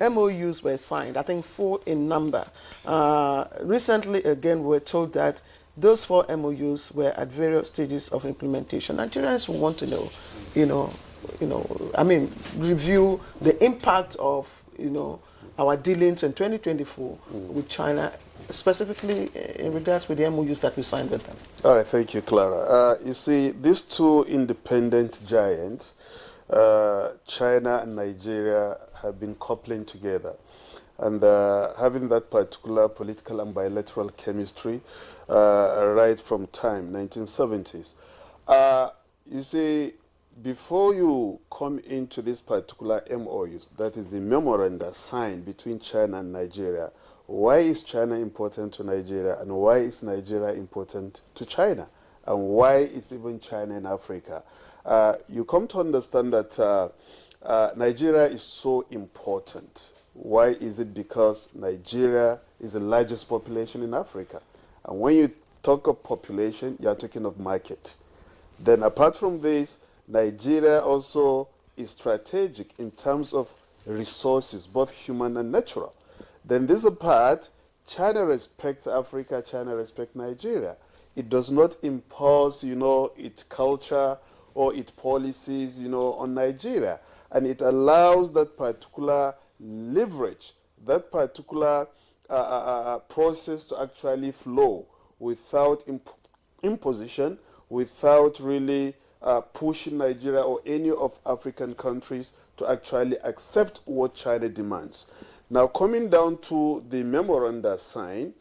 MOUs were signed, I think 4 in number. Recently, again, we were told that those 4 MOUs were at various stages of implementation. Nigerians will want to know, review the impact of, our dealings in 2024 with China, specifically in regards with the MOUs that we signed with them. All right, thank you, Clara. You see, these 2 independent giants, China and Nigeria, have been coupling together and having that particular political and bilateral chemistry right from time, 1970s. You see, before you come into this particular MOUs, that is the memoranda signed between China and Nigeria, why is China important to Nigeria and why is Nigeria important to China? And why is even China in Africa? You come to understand that Nigeria is so important. Why is it? Because Nigeria is the largest population in Africa. And when you talk of population, you are talking of market. Then apart from this, Nigeria also is strategic in terms of resources, both human and natural. Then this apart, China respects Africa, China respects Nigeria. It does not impose, its culture or its policies, on Nigeria. And it allows that particular leverage, that particular process to actually flow without imposition, without really pushing Nigeria or any of African countries to actually accept what China demands. Now, coming down to the memoranda sign,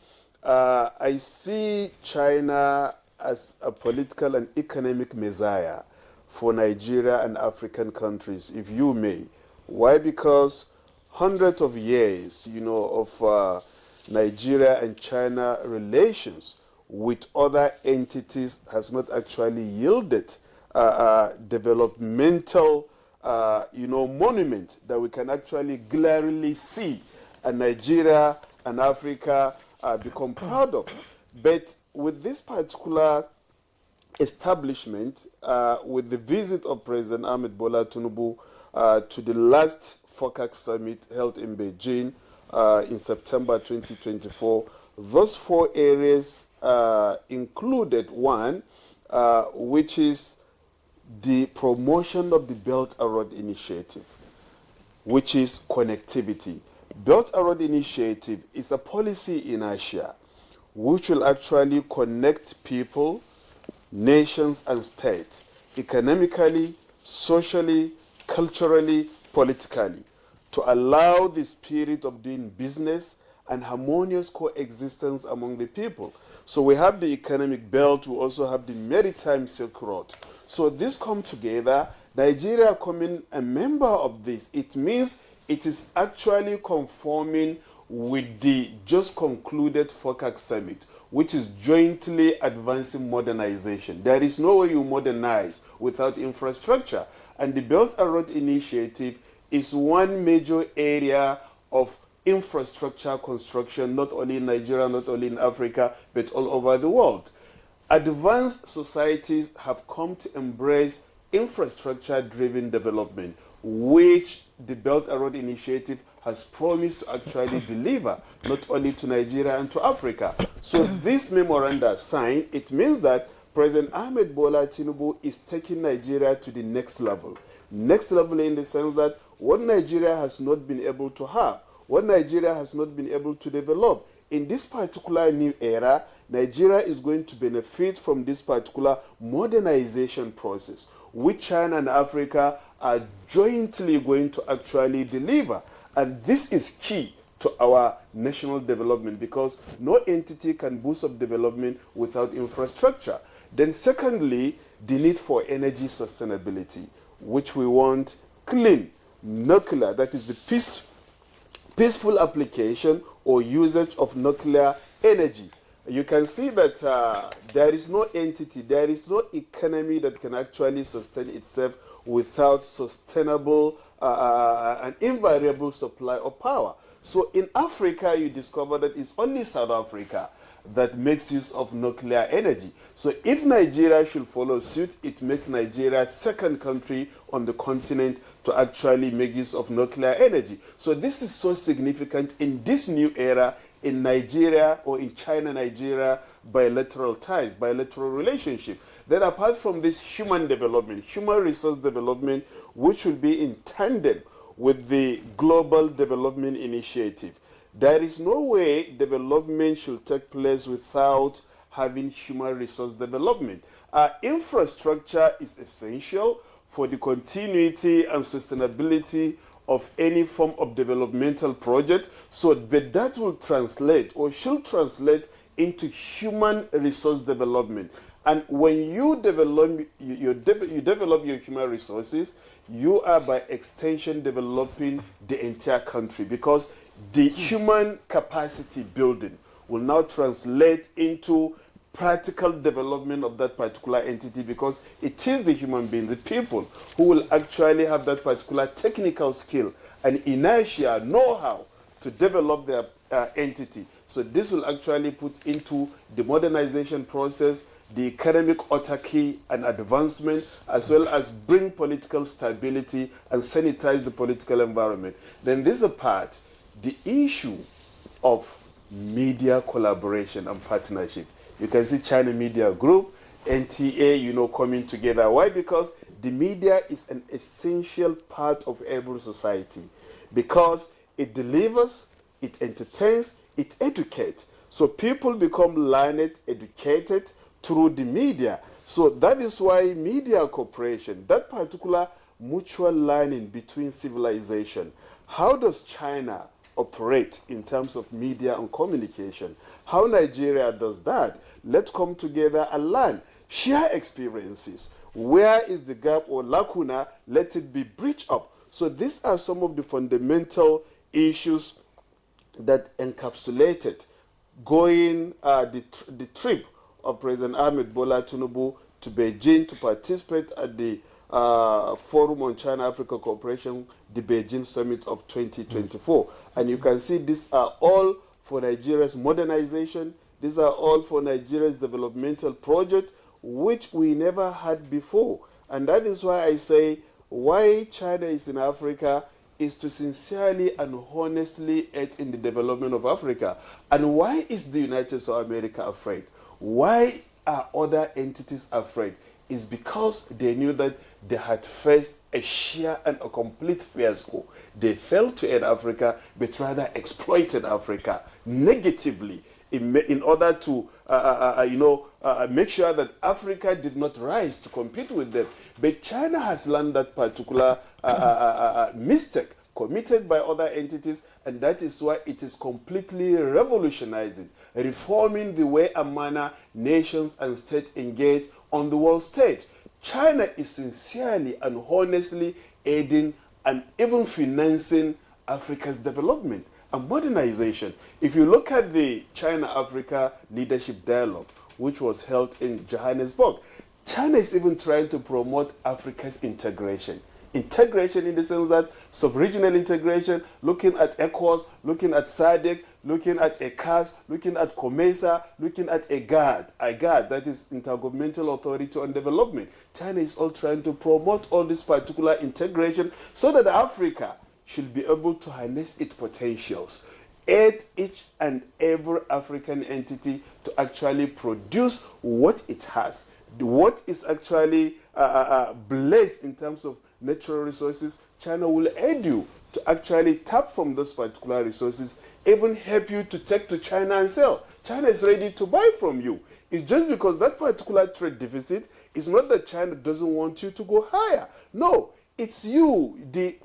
I see China as a political and economic messiah for Nigeria and African countries, if you may. Why? Because hundreds of years, of Nigeria and China relations with other entities has not actually yielded developmental, monument that we can actually glaringly see, and Nigeria and Africa become proud of. But with this particular establishment, with the visit of President Ahmed Bola Tinubu to the last FOCAC summit held in Beijing in September 2024, those 4 areas included one, which is the promotion of the Belt and Road Initiative, which is connectivity. Belt and Road Initiative is a policy in Asia which will actually connect people, nations and states economically, socially, culturally, politically, to allow the spirit of doing business and harmonious coexistence among the people. So we have the economic belt, we also have the maritime Silk Road. So this come together, Nigeria coming a member of this, it means it is actually conforming with the just concluded FOCAC summit, which is jointly advancing modernization. There is no way you modernize without infrastructure. And the Belt and Road Initiative is one major area of infrastructure construction, not only in Nigeria, not only in Africa, but all over the world. Advanced societies have come to embrace infrastructure-driven development, which the Belt and Road Initiative has promised to actually deliver, not only to Nigeria and to Africa. So this memoranda signed, it means that President Ahmed Bola Tinubu is taking Nigeria to the next level. Next level in the sense that what Nigeria has not been able to have, what Nigeria has not been able to develop. In this particular new era, Nigeria is going to benefit from this particular modernization process, which China and Africa are jointly going to actually deliver. And this is key to our national development, because no entity can boost up development without infrastructure. Then secondly, the need for energy sustainability, which we want clean, nuclear, that is the peaceful application or usage of nuclear energy. You can see that there is no entity, there is no economy that can actually sustain itself without sustainable and invariable supply of power. So in Africa, you discover that it's only South Africa that makes use of nuclear energy. So if Nigeria should follow suit, it makes Nigeria second country on the continent to actually make use of nuclear energy. So this is so significant in this new era in Nigeria or in China-Nigeria bilateral ties, bilateral relationship. Then apart from this human development, human resource development, which will be in tandem with the Global Development Initiative, there is no way development should take place without having human resource development. Infrastructure is essential for the continuity and sustainability of any form of developmental project. So, but that will translate or should translate into human resource development. And when you develop you develop your human resources, you are by extension developing the entire country, because the human capacity building will now translate into practical development of that particular entity, because it is the human being, the people, who will actually have that particular technical skill and inertia, know-how to develop their entity. So this will actually put into the modernization process, the economic autarky and advancement, as well as bring political stability and sanitize the political environment. Then this is the part, the issue of media collaboration and partnership. You can see China Media Group, NTA, coming together. Why? Because the media is an essential part of every society, because it delivers, it entertains, it educates. So people become learned, educated through the media. So that is why media cooperation, that particular mutual learning between civilization. How does China operate in terms of media and communication? How Nigeria does that? Let's come together and learn, share experiences. Where is the gap or lacuna? Let it be bridged up. So these are some of the fundamental issues that encapsulated going the trip of President Ahmed Bola Tinubu to Beijing to participate at the Forum on China-Africa Cooperation, the Beijing Summit of 2024. And you can see these are all for Nigeria's modernization. These are all for Nigeria's developmental project, which we never had before. And that is why I say why China is in Africa is to sincerely and honestly aid in the development of Africa. And why is the United States of America afraid? Why are other entities afraid? Is because they knew that they had faced a sheer and a complete fiasco. They failed to aid Africa, but rather exploited Africa negatively in order to make sure that Africa did not rise to compete with them. But China has learned that particular mistake committed by other entities, and that is why it is completely revolutionizing, reforming the way and manner nations and states engage on the world stage. China is sincerely and honestly aiding and even financing Africa's development and modernization. If you look at the China-Africa Leadership Dialogue, which was held in Johannesburg, China is even trying to promote Africa's integration. Integration in the sense that sub-regional integration, looking at ECOWAS, looking at SADC, looking at ECAS, looking at COMESA, looking at IGAD, that is Intergovernmental Authority on Development. China is all trying to promote all this particular integration so that Africa should be able to harness its potentials, aid each and every African entity to actually produce what it has, what is actually blessed in terms of natural resources. China will aid you to actually tap from those particular resources, even help you to take to China and sell. China is ready to buy from you. It's just because that particular trade deficit is not that China doesn't want you to go higher. No, it's you, the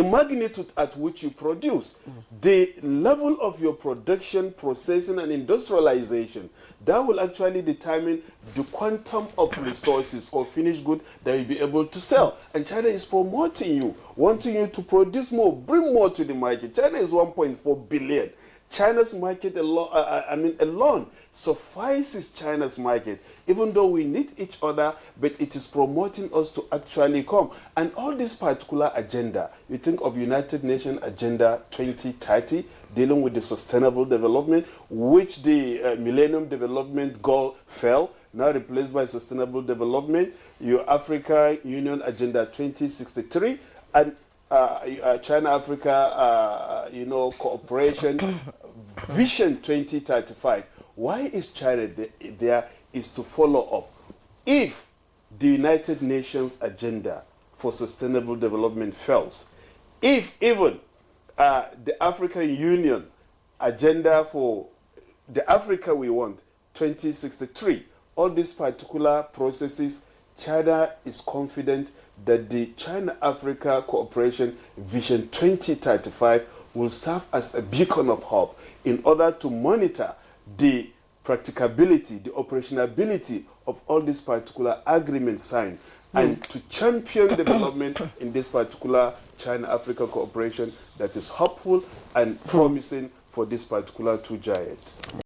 magnitude at which you produce, the level of your production, processing, and industrialization, that will actually determine the quantum of resources or finished good that you'll be able to sell. And China is promoting you, wanting you to produce more, bring more to the market. China is 1.4 billion. China's market alone suffices China's market, even though we need each other, but it is promoting us to actually come. And all this particular agenda, you think of United Nations Agenda 2030, dealing with the sustainable development, which the Millennium Development Goal fell, now replaced by sustainable development, your Africa Union Agenda 2063, and China-Africa, cooperation Vision 2035. Why is China there? Is to follow up. If the United Nations agenda for sustainable development fails, if even the African Union agenda for the Africa we want, 2063, all these particular processes, China is confident that the China-Africa Cooperation Vision 2035 will serve as a beacon of hope in order to monitor the practicability, the operationability of all these particular agreements signed, and to champion development in this particular China-Africa cooperation that is hopeful and promising for this particular two giants.